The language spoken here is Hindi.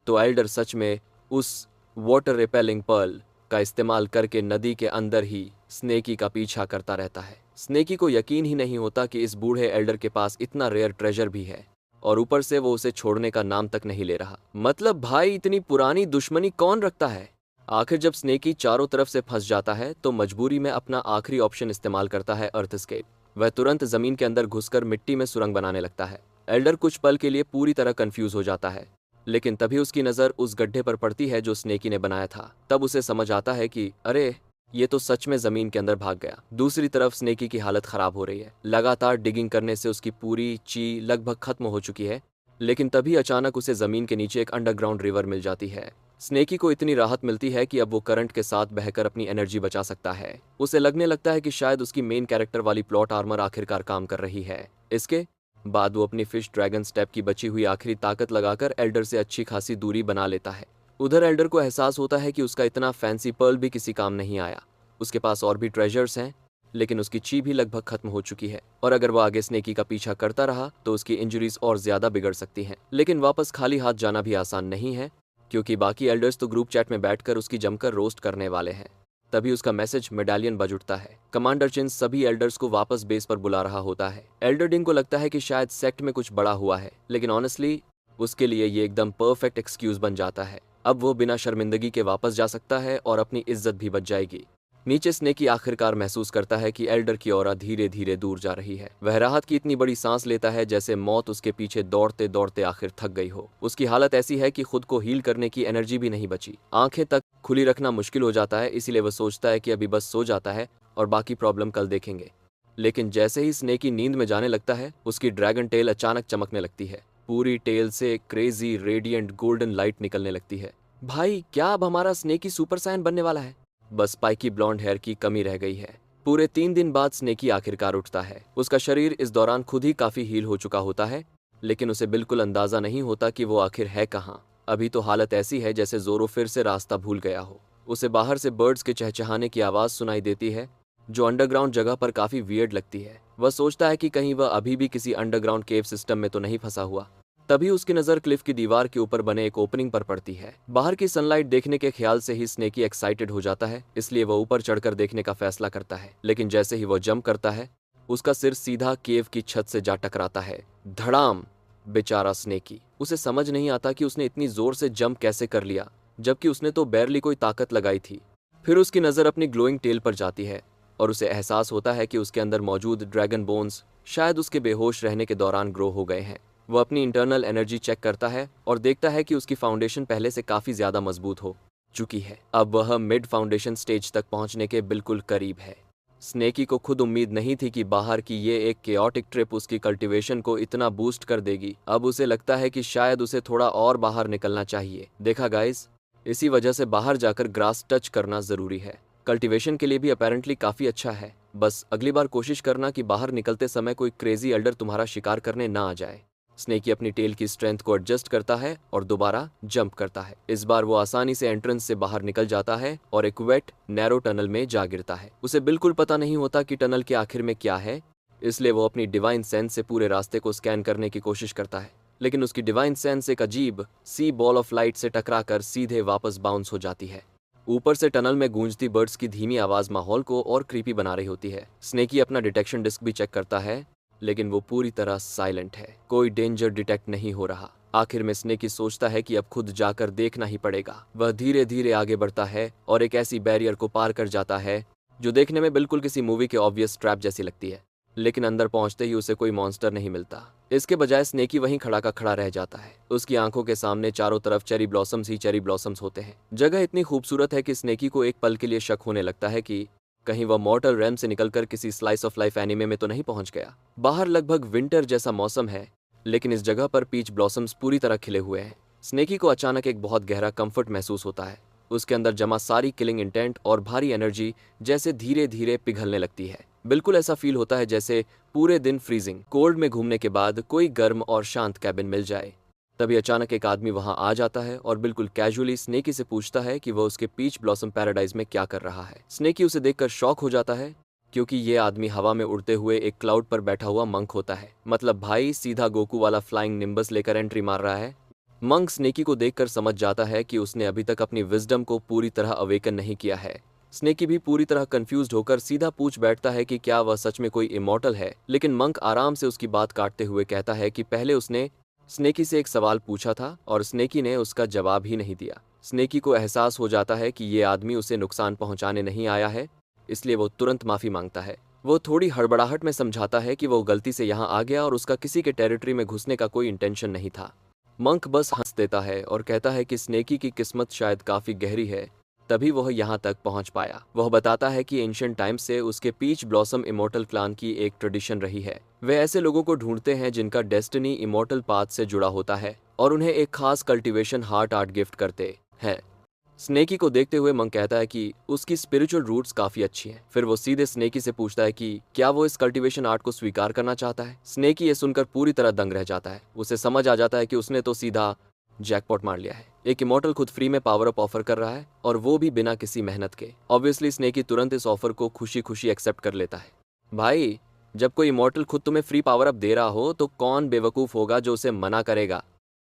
तो एल्डर सच में उस वाटर रिपेलिंग पर्ल का इस्तेमाल करके नदी के अंदर ही स्नेकी का पीछा करता रहता है। स्नेकी को यकीन ही नहीं होता कि इस बूढ़े एल्डर के पास इतना रेयर ट्रेजर भी है, और ऊपर से वो उसे छोड़ने का नाम तक नहीं ले रहा। मतलब भाई, इतनी पुरानी दुश्मनी कौन रखता है। आखिर जब स्नेकी चारों तरफ से फंस जाता है तो मजबूरी में अपना आखिरी ऑप्शन इस्तेमाल करता है, अर्थस्केप। वह तुरंत जमीन के अंदर घुसकर मिट्टी में सुरंग बनाने लगता है। एल्डर कुछ पल के लिए पूरी तरह कंफ्यूज हो जाता है, लेकिन तभी उसकी नज़र उस गड्ढे पर पड़ती है जो स्नेकी ने बनाया था। तब उसे समझ आता है कि अरे, ये तो सच में जमीन के अंदर भाग गया। दूसरी तरफ स्नेकी की हालत खराब हो रही है। लगातार डिगिंग करने से उसकी पूरी ची लगभग खत्म हो चुकी है, लेकिन तभी अचानक उसे जमीन के नीचे एक अंडरग्राउंड रिवर मिल जाती है। स्नेकी को इतनी राहत मिलती है कि अब वो करंट के साथ बहकर अपनी एनर्जी बचा सकता है। उसे लगने लगता है कि शायद उसकी मेन कैरेक्टर वाली प्लॉट आर्मर आखिरकार काम कर रही है। इसके बाद वो अपनी फिश ड्रैगन स्टेप की बची हुई आखिरी ताकत लगाकर एल्डर से अच्छी खासी दूरी बना लेता है। उधर एल्डर को एहसास होता है कि उसका इतना फैंसी पर्ल भी किसी काम नहीं आया। उसके पास और भी ट्रेजर्स हैं, लेकिन उसकी ची भी लगभग खत्म हो चुकी है, और अगर वो आगे स्नेकी का पीछा करता रहा तो उसकी इंजरीज और ज्यादा बिगड़ सकती हैं। लेकिन वापस खाली हाथ जाना भी आसान नहीं है, क्योंकि बाकी एल्डर्स तो ग्रुप चैट में बैठकर उसकी जमकर रोस्ट करने वाले हैं। तभी उसका मैसेज मेडालियन बज उठता है। कमांडर चिन सभी एल्डर्स को वापस बेस पर बुला रहा होता है। एल्डर डिंग को लगता है कि शायद सेक्ट में कुछ बड़ा हुआ है, लेकिन ऑनेस्टली उसके लिए ये एकदम परफेक्ट एक्सक्यूज बन जाता है। अब वो बिना शर्मिंदगी के वापस जा सकता है और अपनी इज्जत भी बच जाएगी। नीचे स्नेकी आखिरकार महसूस करता है कि एल्डर की ऑरा धीरे धीरे दूर जा रही है। वह राहत की इतनी बड़ी सांस लेता है जैसे मौत उसके पीछे दौड़ते दौड़ते आखिर थक गई हो। उसकी हालत ऐसी है कि खुद को हील करने की एनर्जी भी नहीं बची। आंखें तक खुली रखना मुश्किल हो जाता है, इसीलिए वह सोचता है कि अभी बस सो जाता है और बाकी प्रॉब्लम कल देखेंगे। लेकिन जैसे ही स्नेकी नींद में जाने लगता है, उसकी ड्रैगन टेल अचानक चमकने लगती है। पूरी टेल से क्रेजी रेडिएंट गोल्डन लाइट निकलने लगती है। भाई, क्या अब हमारा स्नेकी सुपर सायन बनने वाला है? बस स्पाइकी ब्लॉन्ड हेयर की कमी रह गई है। पूरे 3 दिन बाद स्नेकी आखिरकार उठता है। उसका शरीर इस दौरान खुद ही काफी हील हो चुका होता है, लेकिन उसे बिल्कुल अंदाजा नहीं होता कि वो आखिर है कहाँ। अभी तो हालत ऐसी है जैसे जोरो फिर से रास्ता भूल गया हो। उसे बाहर से बर्ड्स के चहचहाने की आवाज सुनाई देती है, जो अंडरग्राउंड जगह पर काफी वियर्ड लगती है। वह सोचता है कि कहीं वह अभी भी किसी अंडरग्राउंड केव सिस्टम में तो नहीं फंसा हुआ। तभी उसकी नजर क्लिफ की दीवार के ऊपर बने एक ओपनिंग पर पड़ती है। बाहर की सनलाइट देखने के ख्याल से ही स्नेकी एक्साइटेड हो जाता है, इसलिए वह ऊपर चढ़कर देखने का फैसला करता है। लेकिन जैसे ही वह जंप करता है, उसका सिर सीधा केव की छत से जा टकराता है। धड़ाम! बेचारा स्नेकी, उसे समझ नहीं आता कि उसने इतनी जोर से जंप कैसे कर लिया, जबकि उसने तो बैरली कोई ताकत लगाई थी। फिर उसकी नजर अपनी ग्लोइंग टेल पर जाती है और उसे एहसास होता है कि उसके अंदर मौजूद ड्रैगन बोन्स शायद उसके बेहोश रहने के दौरान ग्रो हो गए हैं। वो अपनी इंटरनल एनर्जी चेक करता है और देखता है कि उसकी फाउंडेशन पहले से काफी ज्यादा मजबूत हो चुकी है। अब वह मिड फाउंडेशन स्टेज तक पहुंचने के बिल्कुल करीब है। स्नेकी को खुद उम्मीद नहीं थी कि बाहर की ये एक केओटिक ट्रिप उसकी कल्टीवेशन को इतना बूस्ट कर देगी। अब उसे लगता है कि शायद उसे थोड़ा और बाहर निकलना चाहिए। देखा गाइस, इसी वजह से बाहर जाकर ग्रास टच करना जरूरी है। कल्टीवेशन के लिए भी अपेरेंटली काफी अच्छा है। बस अगली बार कोशिश करना कि बाहर निकलते समय कोई क्रेजी एल्डर तुम्हारा शिकार करने ना आ जाए। स्नेकी अपनी टेल की स्ट्रेंथ को एडजस्ट करता है और दोबारा जंप करता है। इस बार वो आसानी से एंट्रेंस से बाहर निकल जाता है और एक वेट नैरो टनल में जा गिरता है। उसे बिल्कुल पता नहीं होता कि टनल के आखिर में क्या है, इसलिए वो अपनी डिवाइन सेंस से पूरे रास्ते को स्कैन करने की कोशिश करता है। लेकिन उसकी डिवाइन सेंस एक अजीब सी बॉल ऑफ लाइट से टकराकर सीधे वापस बाउंस हो जाती है। ऊपर से टनल में गूंजती बर्ड्स की धीमी आवाज माहौल को और क्रीपी बना रही होती है। स्नेकी अपना डिटेक्शन डिस्क भी चेक करता है, लेकिन वो पूरी तरह साइलेंट है। कोई डेंजर डिटेक्ट नहीं हो रहा। आखिर में स्नेकी सोचता है कि अब खुद जाकर देखना ही पड़ेगा। वह धीरे धीरे आगे बढ़ता है और एक ऐसी बैरियर को पार कर जाता है जो देखने में बिल्कुल किसी मूवी के ऑब्वियस ट्रैप जैसी लगती है। लेकिन अंदर पहुंचते ही उसे कोई मॉन्स्टर नहीं मिलता। इसके बजाय स्नेकी वहीं खड़ा का खड़ा रह जाता है। उसकी आंखों के सामने चारों तरफ चेरी ब्लॉसम्स ही चेरी ब्लॉसम्स होते हैं। जगह इतनी खूबसूरत है कि स्नेकी को एक पल के लिए शक होने लगता है कि कहीं वह मॉर्टल रैम से निकलकर किसी स्लाइस ऑफ लाइफ एनिमे में तो नहीं पहुंच गया। बाहर लगभग विंटर जैसा मौसम है, लेकिन इस जगह पर पीच ब्लॉसम्स पूरी तरह खिले हुए हैं। स्नेकी को अचानक एक बहुत गहरा कंफर्ट महसूस होता है। उसके अंदर जमा सारी किलिंग इंटेंट और भारी एनर्जी जैसे धीरे धीरे पिघलने लगती है। बिल्कुल ऐसा फील होता है जैसे पूरे दिन फ्रीजिंग कोल्ड में घूमने के बाद कोई गर्म और शांत कैबिन मिल जाए। तभी अचानक एक आदमी वहां आ जाता है और बिल्कुल कैजुअली स्नेकी से पूछता है कि वह उसके पीच ब्लॉसम पैराडाइज में क्या कर रहा है। स्नेकी उसे देखकर शॉक हो जाता है, क्योंकि ये आदमी हवा में उड़ते हुए एक क्लाउड पर बैठा हुआ मंक होता है। मतलब भाई सीधा गोकू वाला फ्लाइंग निम्बस लेकर एंट्री मार रहा है। मंक स्नेकी को देखकर समझ जाता है कि उसने अभी तक अपनी विजडम को पूरी तरह अवेकन नहीं किया है। स्नेकी भी पूरी तरह कंफ्यूज्ड होकर सीधा पूछ बैठता है कि क्या वह सच में कोई इमॉर्टल है, लेकिन मंक आराम से उसकी बात काटते हुए कहता है कि पहले उसने स्नेकी से एक सवाल पूछा था और स्नेकी ने उसका जवाब ही नहीं दिया। स्नेकी को एहसास हो जाता है कि ये आदमी उसे नुकसान पहुंचाने नहीं आया है, इसलिए वो तुरंत माफी मांगता है। वो थोड़ी हड़बड़ाहट में समझाता है कि वो गलती से यहाँ आ गया और उसका किसी के टेरिटरी में घुसने का कोई इंटेंशन नहीं था। मंक बस हंस देता है और कहता है कि स्नेकी की किस्मत शायद काफी गहरी है, तभी वह यहाँ तक पहुंच पाया। वह बताता है कि एंशिएंट टाइम से उसके पीच ब्लॉसम इमॉर्टल क्लान की एक ट्रेडिशन रही है। वे ऐसे लोगों को ढूंढते हैं जिनका डेस्टिनी इमॉर्टल पाथ से जुड़ा होता है और उन्हें एक खास कल्टीवेशन हार्ट आर्ट गिफ्ट करते हैं। स्नेकी को देखते हुए मंक कहता है कि उसकी स्पिरिचुअल रूट्स काफी अच्छी हैं। फिर वो सीधे स्नेकी से पूछता है कि क्या वो इस कल्टीवेशन आर्ट को स्वीकार करना चाहता है। स्नेकी ये सुनकर पूरी तरह दंग रह जाता है। उसे समझ आ जाता है कि उसने तो सीधा जैकपॉट मार लिया है। एक इमॉर्टल खुद फ्री में पावर अप ऑफर कर रहा है और वो भी बिना किसी मेहनत के। ऑब्वियसली स्नेकी तुरंत इस ऑफर को खुशी खुशी एक्सेप्ट कर लेता है। भाई, जब कोई इमॉर्टल खुद तुम्हें फ्री पावर अप दे रहा हो तो कौन बेवकूफ होगा जो उसे मना करेगा।